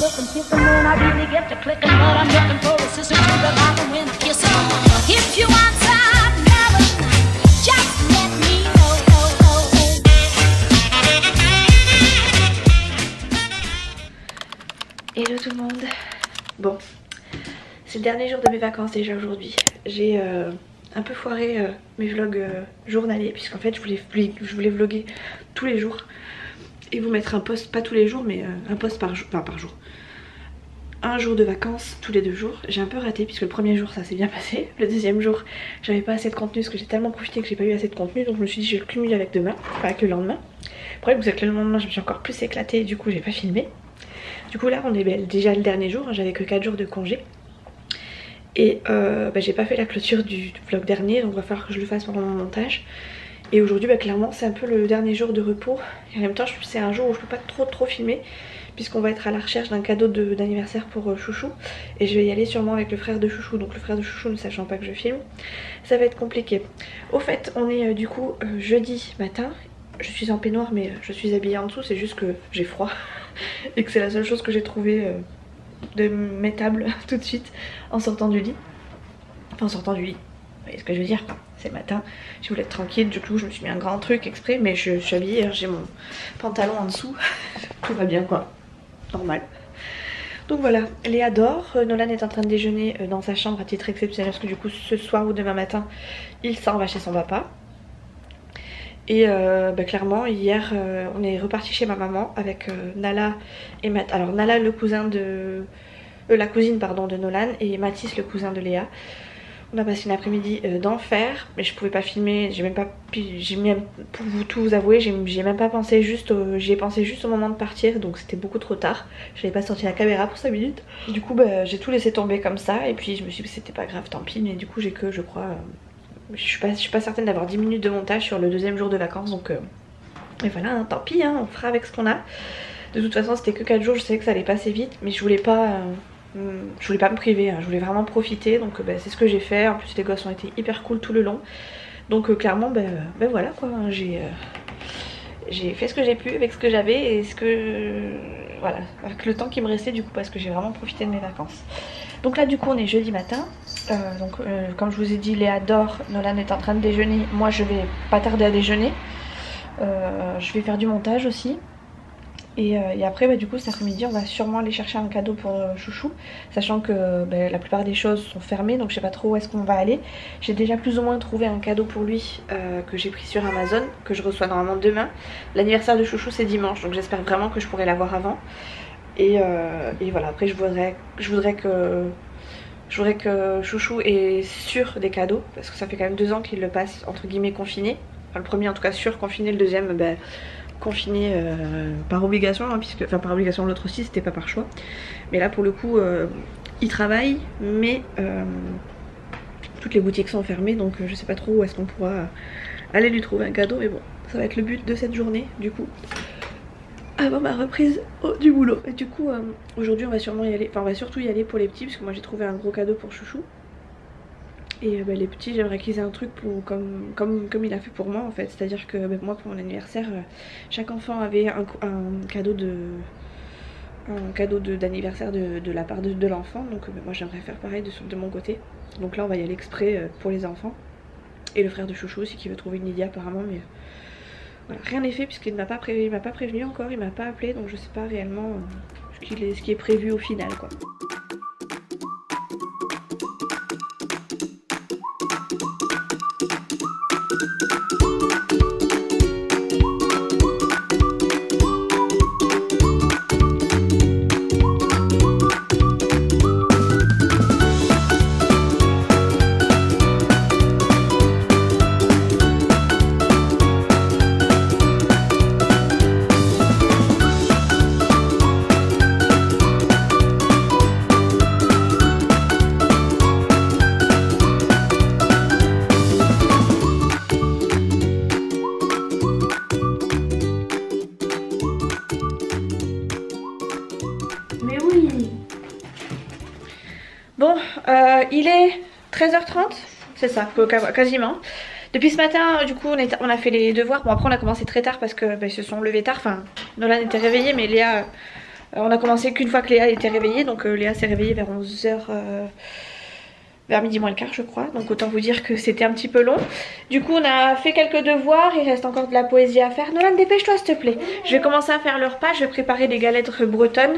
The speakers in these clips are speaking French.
looking, kissing when I really get to clicking, but I'm looking for a sister to the bottom when kissing. If you want some loving, just let me know. Hello tout le monde. Bon, c'est le dernier jour de mes vacances déjà aujourd'hui. J'ai un peu foiré mes vlogs journaliers, puisqu'en fait je voulais vlogger tous les jours et vous mettre un post, pas tous les jours mais un post par jour, enfin par jour. Un jour de vacances tous les 2 jours. J'ai un peu raté puisque le premier jour ça s'est bien passé. Le deuxième jour j'avais pas assez de contenu parce que j'ai tellement profité que j'ai pas eu assez de contenu, donc je me suis dit je vais le cumuler avec demain, enfin avec le lendemain. Le problème c'est que le lendemain je me suis encore plus éclatée et du coup j'ai pas filmé. Du coup là on est déjà le dernier jour, j'avais que 4 jours de congé. Et j'ai pas fait la clôture du vlog dernier, donc il va falloir que je le fasse pendant mon montage. Et aujourd'hui clairement c'est un peu le dernier jour de repos. Et en même temps c'est un jour où je peux pas trop filmer, puisqu'on va être à la recherche d'un cadeau d'anniversaire pour Chouchou. Et je vais y aller sûrement avec le frère de Chouchou, donc le frère de Chouchou ne sachant pas que je filme, ça va être compliqué. Au fait on est du coup jeudi matin. Je suis en peignoir mais je suis habillée en dessous, c'est juste que j'ai froid et que c'est la seule chose que j'ai trouvée de mettable tout de suite en sortant du lit. Enfin en sortant du lit, vous voyez ce que je veux dire quoi. C'est matin, je voulais être tranquille, du coup je me suis mis un grand truc exprès, mais je suis habillée, j'ai mon pantalon en dessous, tout va bien quoi, normal. Donc voilà, Léa dort, Nolan est en train de déjeuner dans sa chambre à titre exceptionnel parce que du coup ce soir ou demain matin il s'en va chez son papa. Et clairement hier on est reparti chez ma maman avec Nala et Matt. Alors Nala le cousin de... la cousine pardon de Nolan, et Mathis le cousin de Léa. On a passé une après-midi d'enfer, mais je pouvais pas filmer, pour tout vous avouer, j'ai même pas pensé, j'y ai pensé juste au moment de partir, donc c'était beaucoup trop tard. J'avais pas sorti la caméra pour 5 minutes. Du coup j'ai tout laissé tomber comme ça, et puis je me suis dit que c'était pas grave, tant pis, mais du coup j'ai que je crois... je suis pas certaine d'avoir 10 minutes de montage sur le deuxième jour de vacances, donc et voilà, hein, tant pis, hein, on fera avec ce qu'on a. De toute façon c'était que 4 jours, je savais que ça allait passer vite, mais je voulais pas me priver, hein, je voulais vraiment profiter, donc c'est ce que j'ai fait. En plus les gosses ont été hyper cool tout le long, donc clairement voilà quoi, hein, j'ai fait ce que j'ai pu avec ce que j'avais et voilà, avec le temps qui me restait du coup, parce que j'ai vraiment profité de mes vacances. Donc là du coup on est jeudi matin, comme je vous ai dit Léa dort, Nolan est en train de déjeuner, moi je vais pas tarder à déjeuner, je vais faire du montage aussi. Et après du coup cet après-midi on va sûrement aller chercher un cadeau pour Chouchou, sachant que la plupart des choses sont fermées, donc je sais pas trop où est-ce qu'on va aller. J'ai déjà plus ou moins trouvé un cadeau pour lui que j'ai pris sur Amazon, que je reçois normalement demain. L'anniversaire de Chouchou c'est dimanche, donc j'espère vraiment que je pourrai l'avoir avant. Et voilà, après je voudrais que Chouchou est sûr des cadeaux, parce que ça fait quand même 2 ans qu'il le passe entre guillemets confiné. Enfin le premier en tout cas sûr confiné, le deuxième confiné par obligation, hein, enfin par obligation, l'autre aussi c'était pas par choix. Mais là pour le coup il travaille, mais toutes les boutiques sont fermées, donc je sais pas trop où est-ce qu'on pourra aller lui trouver un cadeau, mais bon ça va être le but de cette journée du coup, avant ma reprise du boulot. Et du coup aujourd'hui on va sûrement y aller, enfin on va surtout y aller pour les petits, parce que moi j'ai trouvé un gros cadeau pour Chouchou. Et les petits j'aimerais qu'ils aient un truc pour, comme il a fait pour moi en fait. C'est à dire que moi pour mon anniversaire chaque enfant avait un cadeau d'anniversaire de la part de l'enfant. Donc moi j'aimerais faire pareil de mon côté. Donc là on va y aller exprès pour les enfants. Et le frère de Chouchou aussi qui veut trouver une idée apparemment, mais voilà, rien n'est fait puisqu'il m'a pas prévenu encore, il m'a pas appelé, donc je sais pas réellement ce qui est prévu au final quoi. Bon, il est 13h30, c'est ça, quasiment. Depuis ce matin, du coup, on a fait les devoirs. Bon, après, on a commencé très tard parce que ils se sont levés tard. Enfin, Nolan était réveillé, mais Léa On a commencé qu'une fois que Léa était réveillée, donc Léa s'est réveillée vers 11h, vers midi moins le quart je crois, donc autant vous dire que c'était un petit peu long. Du coup on a fait quelques devoirs, il reste encore de la poésie à faire. Nolan, dépêche-toi s'il te plaît. Je vais commencer à faire le repas, je vais préparer des galettes bretonnes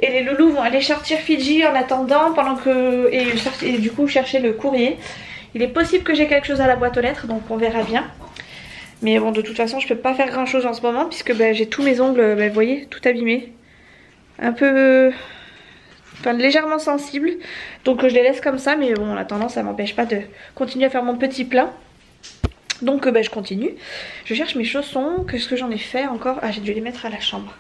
et les loulous vont aller sortir Fidji en attendant pendant que... et du coup chercher le courrier. Il est possible que j'ai quelque chose à la boîte aux lettres, donc on verra bien. Mais bon, de toute façon je peux pas faire grand chose en ce moment puisque j'ai tous mes ongles, vous voyez, tout abîmés. Un peu... Enfin légèrement sensible, donc je les laisse comme ça, mais bon en attendant ça m'empêche pas de continuer à faire mon petit plat. Donc je continue. Je cherche mes chaussons, qu'est-ce que j'en ai fait encore? Ah j'ai dû les mettre à la chambre.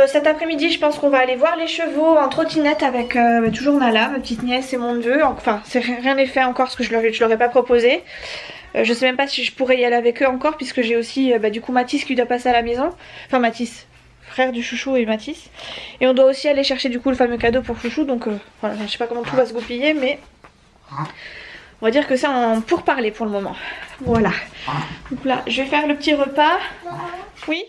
Cet après-midi je pense qu'on va aller voir les chevaux en trottinette avec toujours Nala, ma petite nièce et mon neveu. Enfin rien n'est fait encore parce que je leur ai pas proposé. Je sais même pas si je pourrais y aller avec eux encore puisque j'ai aussi du coup Mathis qui doit passer à la maison. Enfin Mathis, frère du Chouchou et Mathis. Et on doit aussi aller chercher du coup le fameux cadeau pour Chouchou. Donc voilà, je sais pas comment tout va se goupiller mais on va dire que c'est en pourparler pour le moment. Voilà. Donc là je vais faire le petit repas. Oui.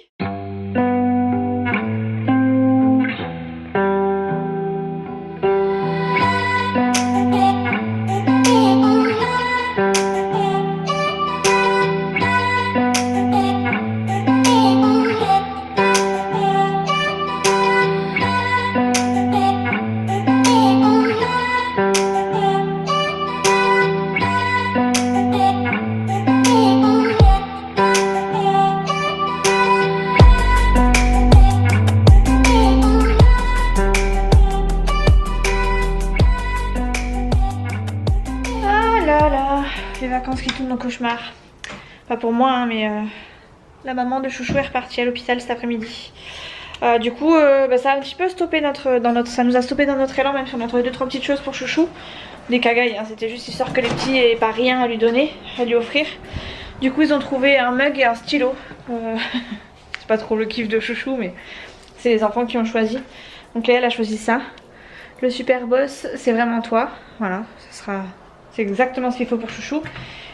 Les vacances qui tournent au cauchemar. Pas pour moi hein, mais la maman de Chouchou est repartie à l'hôpital cet après-midi. Du coup ça a un petit peu stoppé ça nous a stoppé dans notre élan, même si on a trouvé 2-3 petites choses pour Chouchou. Des cagailles hein, c'était juste histoire que les petits aient pas rien à lui donner, à lui offrir. Du coup ils ont trouvé un mug et un stylo. C'est pas trop le kiff de Chouchou mais c'est les enfants qui ont choisi. Donc Léa elle a choisi ça. Le super boss c'est vraiment toi. Voilà, c'est exactement ce qu'il faut pour Chouchou.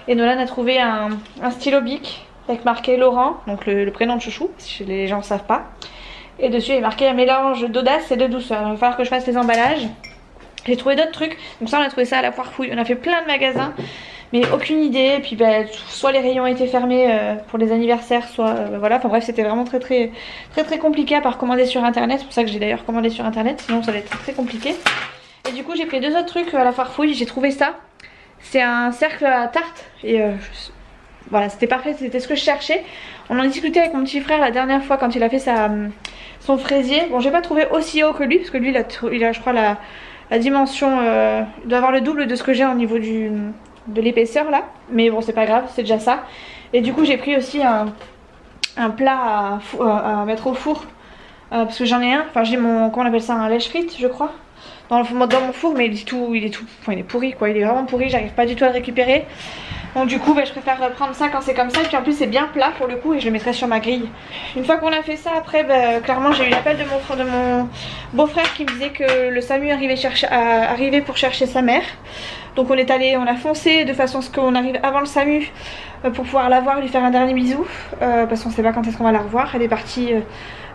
Et Nolan a trouvé un stylo bic avec marqué Laurent, donc le prénom de Chouchou, si les gens ne savent pas. Et dessus il est marqué un mélange d'audace et de douceur. Il va falloir que je fasse les emballages. J'ai trouvé d'autres trucs, donc ça on a trouvé ça à la foire fouille. On a fait plein de magasins, mais aucune idée. Et puis soit les rayons étaient fermés pour les anniversaires, soit voilà. Enfin bref, c'était vraiment très compliqué à part commander sur internet. C'est pour ça que j'ai d'ailleurs commandé sur internet, sinon ça va être très compliqué. Et du coup j'ai pris 2 autres trucs à la foire fouille. J'ai trouvé ça. C'est un cercle à tarte et voilà c'était parfait, c'était ce que je cherchais. On en discutait avec mon petit frère la dernière fois quand il a fait son fraisier. Bon j'ai pas trouvé aussi haut que lui parce que lui il a je crois la dimension, il doit avoir le double de ce que j'ai au niveau de l'épaisseur là. Mais bon c'est pas grave, c'est déjà ça. Et du coup j'ai pris aussi un plat à mettre au four parce que j'en ai un, enfin j'ai mon, comment on appelle ça, un lèche frites je crois. Dans mon four mais il est pourri quoi, il est vraiment pourri, j'arrive pas du tout à le récupérer. Donc du coup je préfère prendre ça quand c'est comme ça et puis en plus c'est bien plat pour le coup et je le mettrai sur ma grille. Une fois qu'on a fait ça après clairement j'ai eu l'appel de mon beau-frère qui me disait que le SAMU arrivait pour chercher sa mère. Donc on a foncé de façon à ce qu'on arrive avant le SAMU pour pouvoir la voir, lui faire un dernier bisou parce qu'on sait pas quand est-ce qu'on va la revoir. Elle est partie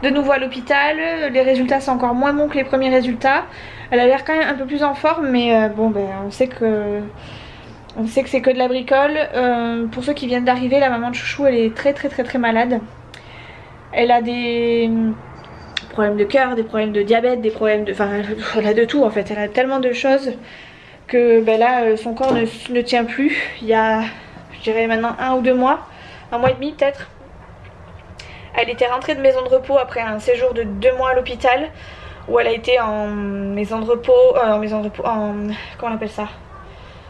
de nouveau à l'hôpital, les résultats sont encore moins bons que les premiers résultats. Elle a l'air quand même un peu plus en forme mais on sait que c'est que de la bricole. Pour ceux qui viennent d'arriver, la maman de Chouchou elle est très malade. Elle a des problèmes de cœur, des problèmes de diabète, des problèmes de... Enfin elle a de tout en fait, elle a tellement de choses que là son corps ne tient plus. Il y a je dirais maintenant 1 ou 2 mois, 1 mois et demi peut-être. Elle était rentrée de maison de repos après un séjour de 2 mois à l'hôpital où elle a été en maison de repos, comment on appelle ça,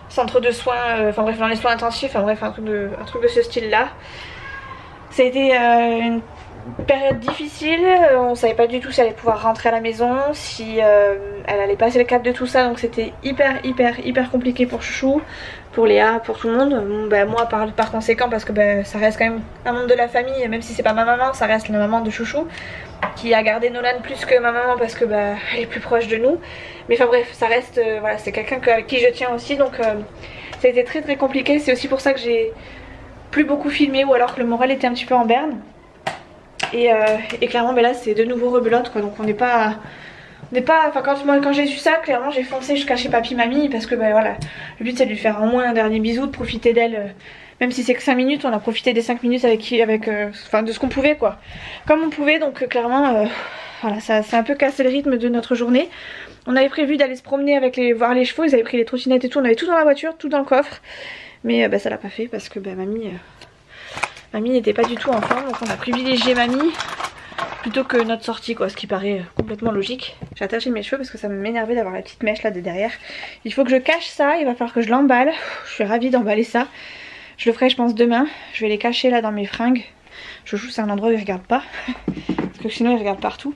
centre de soins, enfin bref dans les soins intensifs, enfin bref un truc de ce style là. Ça a été une période difficile, on savait pas du tout si elle allait pouvoir rentrer à la maison, si elle allait passer le cap de tout ça, donc c'était hyper compliqué pour Chouchou, pour Léa, pour tout le monde. Moi par conséquent parce que ça reste quand même un membre de la famille, même si c'est pas ma maman, ça reste la maman de Chouchou qui a gardé Nolan plus que ma maman parce que elle est plus proche de nous. Mais enfin bref, ça reste, voilà, c'est quelqu'un avec qui je tiens aussi, donc ça a été très compliqué. C'est aussi pour ça que j'ai plus beaucoup filmé ou alors que le moral était un petit peu en berne. Et clairement là c'est de nouveau rebelote quoi, donc on n'est pas... Enfin quand j'ai su ça, clairement j'ai foncé jusqu'à chez papy mamie parce que voilà, le but c'est de lui faire au moins un dernier bisou, de profiter d'elle, même si c'est que 5 minutes, on a profité des 5 minutes enfin de ce qu'on pouvait quoi, comme on pouvait, donc clairement voilà, ça a un peu cassé le rythme de notre journée. On avait prévu d'aller se promener voir les chevaux, ils avaient pris les trottinettes et tout, on avait tout dans la voiture, tout dans le coffre, mais ça l'a pas fait parce que mamie n'était pas du tout en forme, donc on a privilégié mamie plutôt que notre sortie quoi, ce qui paraît complètement logique. J'ai attaché mes cheveux parce que ça m'énervait d'avoir la petite mèche là de derrière. Il faut que je cache ça, il va falloir que je l'emballe. Je suis ravie d'emballer ça. Je le ferai je pense demain. Je vais les cacher là dans mes fringues. Chouchou c'est un endroit où il regarde pas parce que sinon il regarde partout.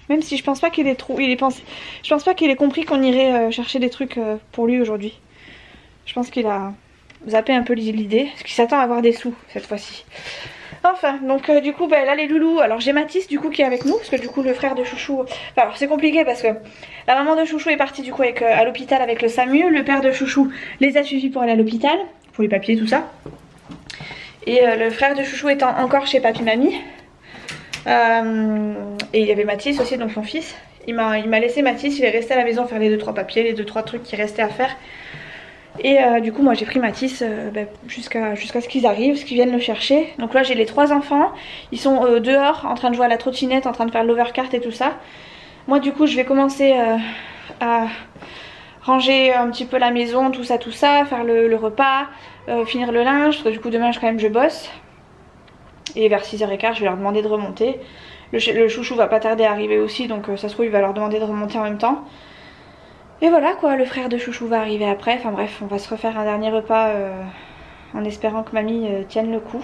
Même si je pense pas qu'il ait je pense pas qu'il ait compris qu'on irait chercher des trucs pour lui aujourd'hui. Je pense qu'il a zappé un peu l'idée parce qu'il s'attend à avoir des sous cette fois-ci. Enfin, donc du coup là les loulous, alors j'ai Mathis du coup qui est avec nous, parce que du coup le frère de Chouchou, enfin, alors c'est compliqué parce que la maman de Chouchou est partie du coup à l'hôpital avec le SAMU, le père de Chouchou les a suivis pour aller à l'hôpital, pour les papiers tout ça, et le frère de Chouchou étant encore chez papy mamie, et il y avait Mathis aussi, donc son fils, il m'a laissé Mathis, il est resté à la maison faire les 2-3 papiers, les 2-3 trucs qui restaient à faire. Et du coup moi j'ai pris Mathis jusqu'à ce qu'ils arrivent, ce qu'ils viennent le chercher. Donc là j'ai les 3 enfants, ils sont dehors en train de jouer à la trottinette, en train de faire l'overcart et tout ça. Moi du coup je vais commencer à ranger un petit peu la maison, tout ça, faire le repas, finir le linge, parce que du coup demain je bosse. Et vers 6h15 je vais leur demander de remonter. Le chouchou va pas tarder à arriver aussi, donc ça se trouve il va leur demander de remonter en même temps. Et voilà quoi, le frère de Chouchou va arriver après, enfin bref, on va se refaire un dernier repas en espérant que mamie tienne le coup.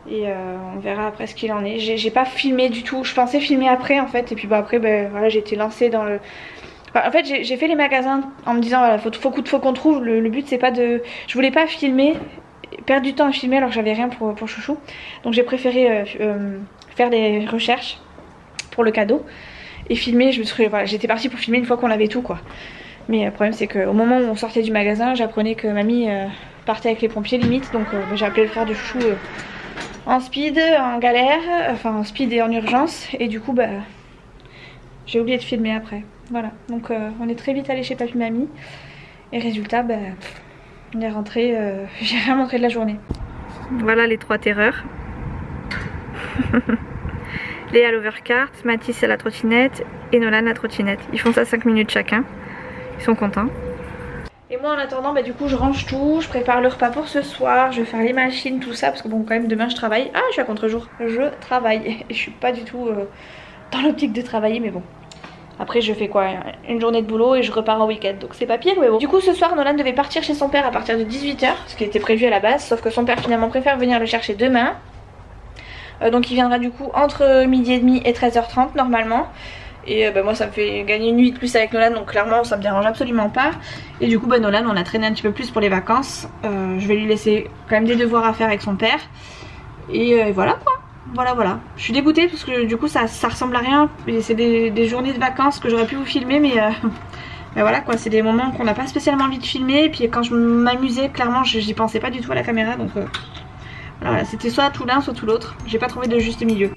Et on verra après ce qu'il en est. J'ai pas filmé du tout, je pensais filmer après en fait, et puis après voilà, j'ai été lancée dans le... Enfin, en fait j'ai fait les magasins en me disant voilà, faut qu'on trouve, le but c'est pas de... Je voulais pas filmer, perdre du temps à filmer alors que j'avais rien pour Chouchou. Donc j'ai préféré faire des recherches pour le cadeau. Et filmer, voilà, j'étais partie pour filmer une fois qu'on avait tout quoi. Mais le problème c'est qu'au moment où on sortait du magasin, j'apprenais que mamie partait avec les pompiers limite. Donc j'ai appelé le frère de Chouchou en speed, en galère, enfin en speed et en urgence. Et du coup j'ai oublié de filmer après. Voilà, donc on est très vite allé chez papy mamie. Et résultat, on est rentré, j'ai rien montré de la journée. Voilà les 3 terreurs. Léa à l'overcart, Mathis à la trottinette et Nolan à la trottinette. Ils font ça 5 minutes chacun. Ils sont contents. Et moi en attendant du coup je range tout, je prépare le repas pour ce soir, je vais faire les machines, tout ça, parce que bon quand même demain je travaille. Ah je suis à contre-jour, je travaille et je suis pas du tout dans l'optique de travailler, mais bon. Après je fais quoi, une journée de boulot et je repars en week-end, donc c'est pas pire, mais bon. Du coup ce soir Nolan devait partir chez son père à partir de 18h, ce qui était prévu à la base, sauf que son père finalement préfère venir le chercher demain. Donc il viendra du coup entre midi et demi et 13h30 normalement. Et moi ça me fait gagner une nuit de plus avec Nolan, donc clairement ça me dérange absolument pas. Et du coup Nolan on a traîné un petit peu plus pour les vacances. Je vais lui laisser quand même des devoirs à faire avec son père. Et voilà quoi. Voilà. Je suis dégoûtée parce que du coup ça ressemble à rien. C'est des journées de vacances que j'aurais pu vous filmer, mais voilà quoi, c'est des moments qu'on n'a pas spécialement envie de filmer. Et puis quand je m'amusais, clairement j'y pensais pas du tout à la caméra, donc... Voilà, c'était soit tout l'un soit tout l'autre, j'ai pas trouvé de juste milieu.